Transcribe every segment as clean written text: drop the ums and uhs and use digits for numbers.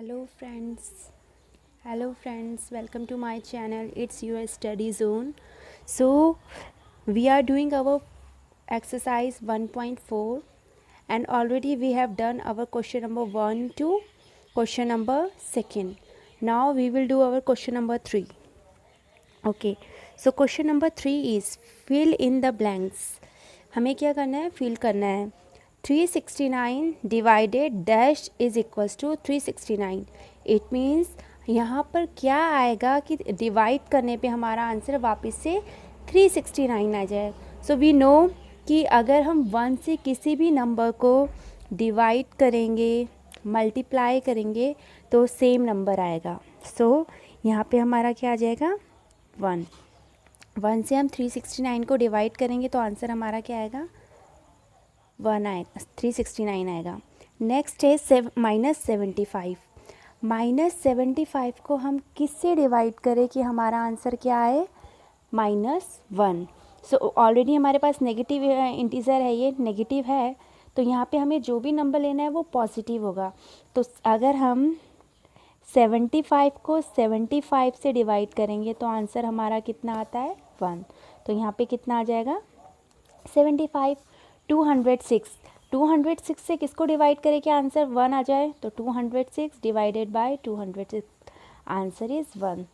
Hello friends. Hello friends. Welcome to my channel. It's your study zone. So we are doing our exercise 1.4 and already we have done our question number 1 to question number 2. Now we will do our question number 3. Okay. So question number 3 is fill in the blanks. हमें क्या करना है? Fill करना है. 369 divided dash is equals to 369. It means यहाँ पर क्या आएगा कि डिवाइड करने पे हमारा आंसर वापस से 369 आ जाए. सो वी नो कि अगर हम 1 से किसी भी नंबर को डिवाइड करेंगे, मल्टीप्लाई करेंगे तो सेम नंबर आएगा. सो यहाँ पे हमारा क्या आ जाएगा? 1 से हम 369 को डिवाइड करेंगे तो आंसर हमारा क्या आएगा? 1 आएगा, 369 आएगा. नेक्स्ट है -75. -75 को हम किससे डिवाइड करें कि हमारा आंसर क्या आए? -1. सो ऑलरेडी हमारे पास नेगेटिव इंटीजर है, ये नेगेटिव है, तो यहाँ पे हमें जो भी नंबर लेना है वो पॉजिटिव होगा. तो अगर हम 75 को 75 से डिवाइड करेंगे तो आंसर हमारा कितना आता है? 1. तो यहाँ पे कितना आ जाएगा? 75. 206 से किसको डिवाइड करें कि आंसर 1 आ जाए? तो 206 डिवाइडेड बाय 206 आंसर इज़ 1.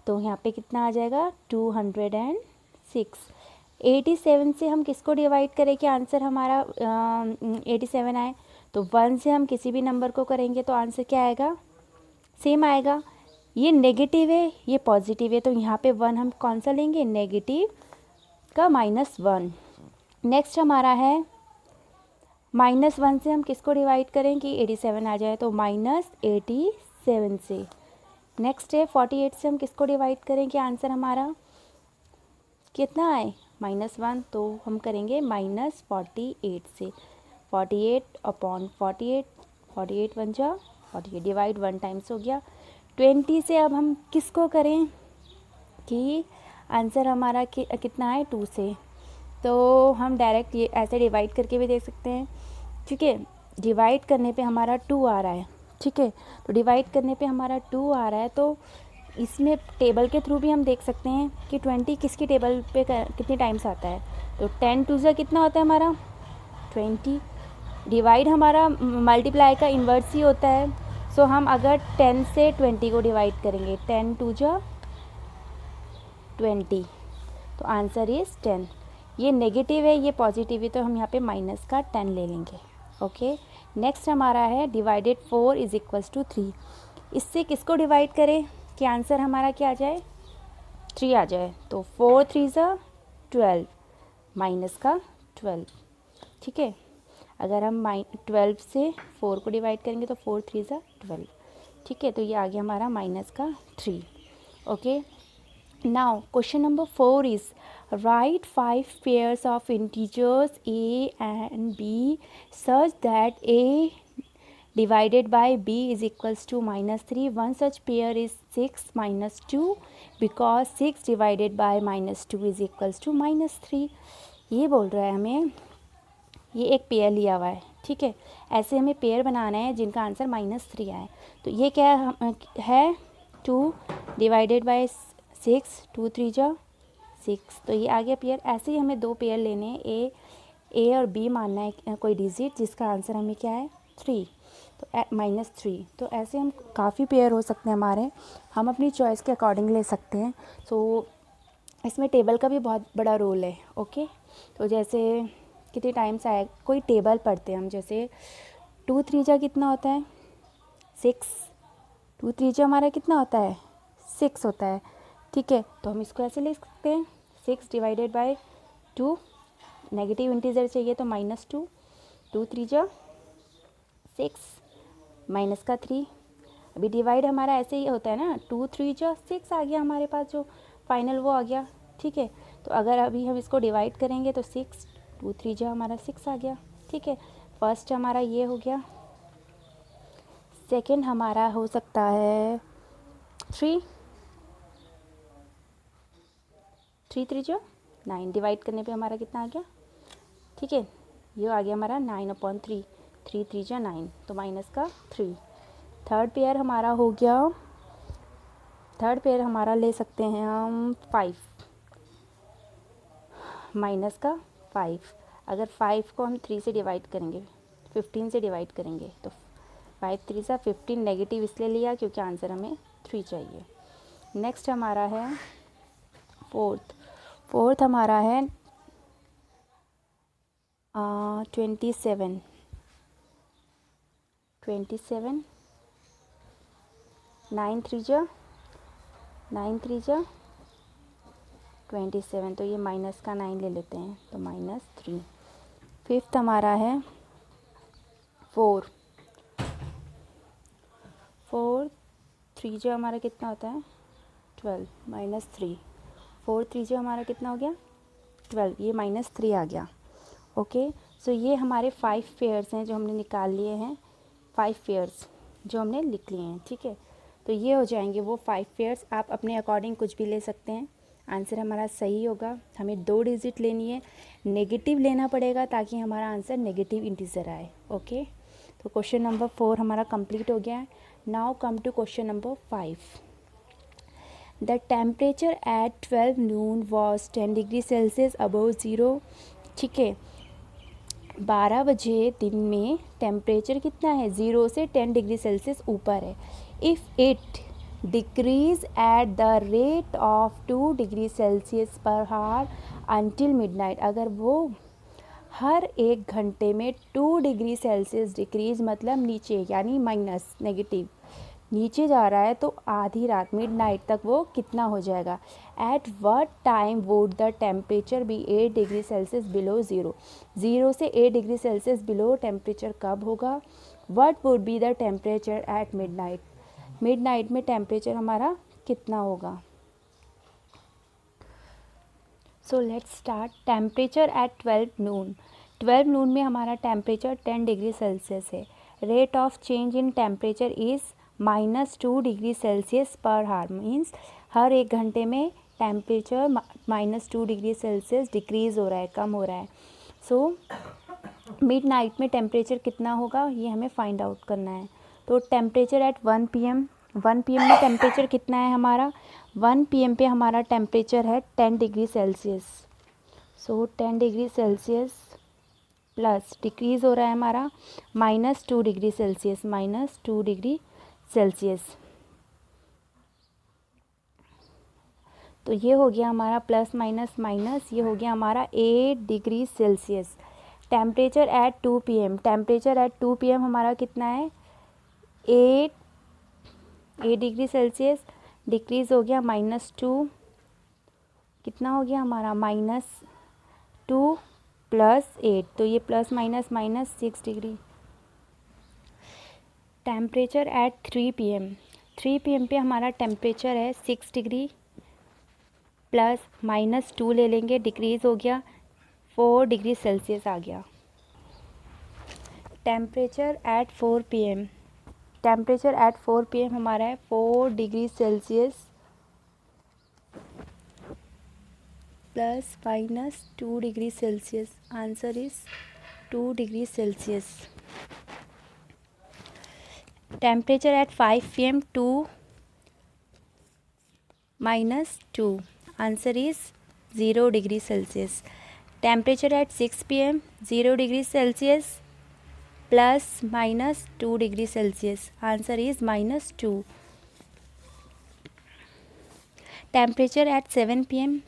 तो यहाँ पे कितना आ जाएगा? 206. 87 से हम किसको डिवाइड करें कि आंसर हमारा 87 आए? तो 1 से हम किसी भी नंबर को करेंगे तो आंसर क्या आएगा? सेम आएगा. ये नेगेटिव है, ये पॉजिटिव है, तो यहाँ पे 1 हम कौन सा लेंगे? नेगेटिव का -1. नेक्स्ट हमारा है -1 से हम किसको डिवाइड करें कि 87 आ जाए? तो -87 से. नेक्स्ट है 48 से हम किसको डिवाइड करें कि आंसर हमारा कितना आए? -1. तो हम करेंगे -48 से. 48/48, 48 1 जा 48, डिवाइड 1 टाइम्स हो गया. 20 से अब हम किसको करें कि आंसर हमारा कितना है? 2 से. तो हम डायरेक्ट ये ऐसे डिवाइड करके भी देख सकते हैं. ठीक है, डिवाइड करने पे हमारा 2 आ रहा है. ठीक है, तो डिवाइड करने पे हमारा 2 आ रहा है, तो इसमें टेबल के थ्रू भी हम देख सकते हैं कि 20 किसकी टेबल पे कितने टाइम्स आता है. तो 10 2 से कितना होता है हमारा? 20. डिवाइड हमारा मल्टीप्लाई का इन्वर्स ही होता है. सो हम अगर 10 से 20 को डिवाइड करेंगे, 10 2 जा 20, तो आंसर इज़ 10. ये नेगेटिव है, ये पॉजिटिव है, तो हम यहाँ पे माइनस का 10 ले लेंगे. ओके. नेक्स्ट हमारा है डिवाइडेड 4 इज इक्वल्स टू 3. इससे किसको डिवाइड करें कि आंसर हमारा क्या आ जाए? 3 आ जाए. तो 4 3 ज़ा 12, माइनस का 12. ठीक है, अगर हम 12 से 4 को डिवाइड करेंगे तो 4 3 ज़ा 12. ठीक है, तो ये आ गया हमारा माइनस का 3. Okay. Now question number 4 is write 5 pairs of integers a and b such that a divided by b is equals to -3. One such pair is 6 minus 2 because 6 divided by -2 is equals to -3. ये बोल रहा है हमें, ये एक pair लिया हुआ है. ठीक है, ऐसे हमें पेयर बनाना है जिनका आंसर -3 आए. तो ये क्या है? 2 डिवाइडेड बाय 6, 2 3 जा 6, तो ये आ गया पेयर. ऐसे ही हमें 2 पेयर लेने हैं, ए और बी मानना है कोई डिजिट जिसका आंसर हमें क्या है? 3. तो -3. तो ऐसे हम काफ़ी पेयर हो सकते हैं हमारे, हम अपनी चॉइस के अकॉर्डिंग ले सकते हैं. सो इसमें टेबल का भी बहुत बड़ा रोल है. ओके. तो जैसे कितने टाइम्स आए, कोई टेबल पढ़ते हैं हम, जैसे 2 3 जा कितना होता है? 6. 2 3 जा हमारा कितना होता है? 6 होता है. ठीक है, तो हम इसको ऐसे ले सकते हैं, 6 डिवाइडेड बाय 2. नेगेटिव इंटीजर चाहिए तो -2. 2 3 जा 6, माइनस का 3. अभी डिवाइड हमारा ऐसे ही होता है ना, 2 3 जा 6 आ गया हमारे पास, जो फाइनल वो आ गया. ठीक है, तो अगर अभी हम इसको डिवाइड करेंगे तो 6 2 3 जा हमारा 6 आ गया. ठीक है, फर्स्ट हमारा ये हो गया. सेकेंड हमारा हो सकता है 3 3 जा 9. डिवाइड करने पे हमारा कितना आ गया? ठीक है, ये आ गया हमारा 9/3. 3 3 जा 9, तो माइनस का 3. थर्ड पेयर हमारा हो गया, थर्ड पेयर हमारा ले सकते हैं हम 5 माइनस का 5। अगर 5 को हम 3 से डिवाइड करेंगे, 15 से डिवाइड करेंगे तो 5 3 सा 15, नेगेटिव इसलिए लिया क्योंकि आंसर हमें 3 चाहिए। नेक्स्ट हमारा है फोर्थ हमारा है 27 9 3 जा 27, तो ये माइनस का 9 ले लेते हैं तो -3। फिफ्थ हमारा है 4 3 जो हमारा कितना होता है 12 -3, 4 3 जो हमारा कितना हो गया 12, ये -3 आ गया। ओके, सो ये हमारे 5 पेयर्स हैं जो हमने निकाल लिए हैं, 5 पेयर्स जो हमने लिख लिए हैं। ठीक है, तो ये हो जाएंगे वो 5 पेयर्स। आप अपने अकॉर्डिंग कुछ भी ले सकते हैं, आंसर हमारा सही होगा। हमें 2 डिजिट लेनी है, नेगेटिव लेना पड़ेगा ताकि हमारा आंसर नेगेटिव इंटीजर आए। ओके, तो क्वेश्चन नंबर 4 हमारा कंप्लीट हो गया है। Now come to question number 5। The temperature at 12 noon was 10 degree Celsius above zero. ठीक है, 12 बजे दिन में टेम्परेचर कितना है 0 से 10 डिग्री सेल्सियस ऊपर है। If it decrease at the rate of 2 degree Celsius per हार अंटिल मिडनाइट, अगर वो हर 1 घंटे में 2 डिग्री सेल्सियस डिक्रीज मतलब नीचे यानी माइनस नेगेटिव नीचे जा रहा है, तो आधी रात मिडनाइट तक वो कितना हो जाएगा। At what time would the temperature be 8 degree Celsius below zero. 0 से 8 डिग्री सेल्सियस बिलो टेम्परेचर कब होगा। What would be the temperature at midnight, midnight में टेम्परेचर हमारा कितना होगा। So let's start. Temperature at 12 noon, 12 noon में हमारा temperature 10 degree Celsius है। Rate of change in temperature is -2 degree Celsius per hour, means हर 1 घंटे में टेम्परेचर -2 डिग्री सेल्सियस डिक्रीज़ हो रहा है, कम हो रहा है। सो मिड नाइट में टेम्परेचर कितना होगा ये हमें फाइंड आउट करना है। तो टेम्परेचर एट 1 PM, 1 PM में टेम्परेचर कितना है हमारा, 1 PM पे हमारा टेम्परेचर है 10 डिग्री सेल्सियस। सो 10 डिग्री सेल्सियस प्लस डिक्रीज़ हो रहा है हमारा -2 डिग्री सेल्सियस, -2 डिग्री सेल्सियस। तो ये हो गया हमारा प्लस माइनस माइनस, ये हो गया हमारा 8 degree Celsius. Temperature at 2 PM, temperature at 2 PM हमारा कितना है 8 डिग्री सेल्सियस, डिक्रीज़ हो गया -2, कितना हो गया हमारा -2 + 8, तो ये plus minus minus 6 degree. Temperature at 3 PM, 3 PM पे हमारा टेम्परेचर है 6 डिग्री प्लस -2 ले लेंगे, डिक्रीज़ हो गया 4 डिग्री सेल्सियस आ गया। Temperature at 4 PM, temperature at 4 PM हमारा है 4 degree Celsius plus -2 degree Celsius, answer is 2 degree Celsius. Temperature at 5 PM 2 - 2, answer is 0 degree Celsius. Temperature at 6 PM 0 degree Celsius plus -2 degree Celsius, answer is -2। Temperature at 7 PM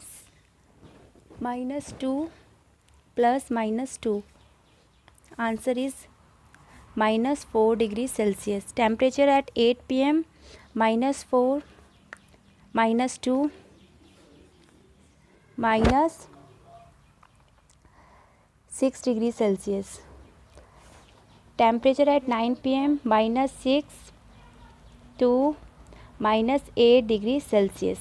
-2 plus -2, answer is -4 degree Celsius. Temperature at 8 PM -4 -2 -6 degree Celsius. Temperature at 9 PM -6 to -8 degree Celsius.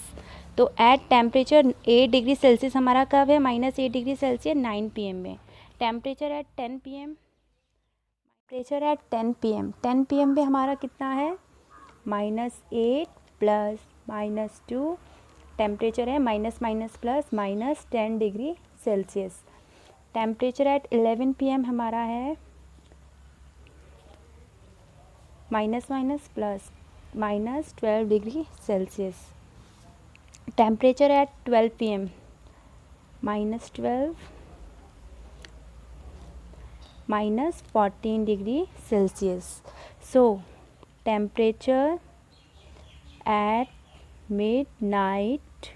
तो at temperature 8 degree Celsius हमारा कब है -8 degree Celsius 9 PM में। Temperature at 10 PM, temperature at 10 PM, 10 PM पे हमारा कितना है -8 plus -2, temperature है minus minus plus -10 degree Celsius. Temperature at 11 PM हमारा है minus minus plus, minus 12 degree Celsius. Temperature at 12 PM, minus 12, minus 14 degree Celsius. So temperature at midnight,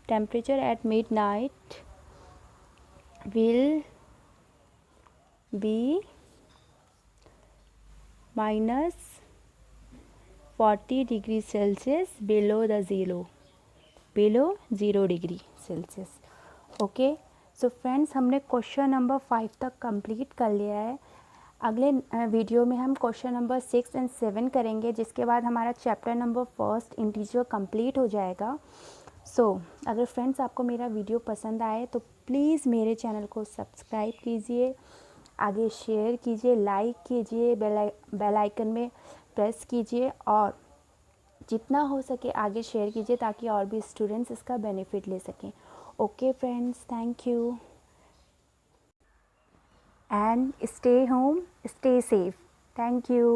temperature at midnight will be minus 40 degree Celsius below the below 0 degree Celsius। Okay, so friends हमने question number 5 तक complete कर लिया है। अगले video में हम question number 6 and 7 करेंगे, जिसके बाद हमारा chapter number first integer complete हो जाएगा। सो अगर फ्रेंड्स आपको मेरा वीडियो पसंद आए तो प्लीज़ मेरे चैनल को सब्सक्राइब कीजिए, आगे शेयर कीजिए, लाइक कीजिए, बेल आइकन में प्रेस कीजिए और जितना हो सके आगे शेयर कीजिए ताकि और भी स्टूडेंट्स इसका बेनिफिट ले सकें। Okay friends, thank you and stay home, stay safe. Thank you.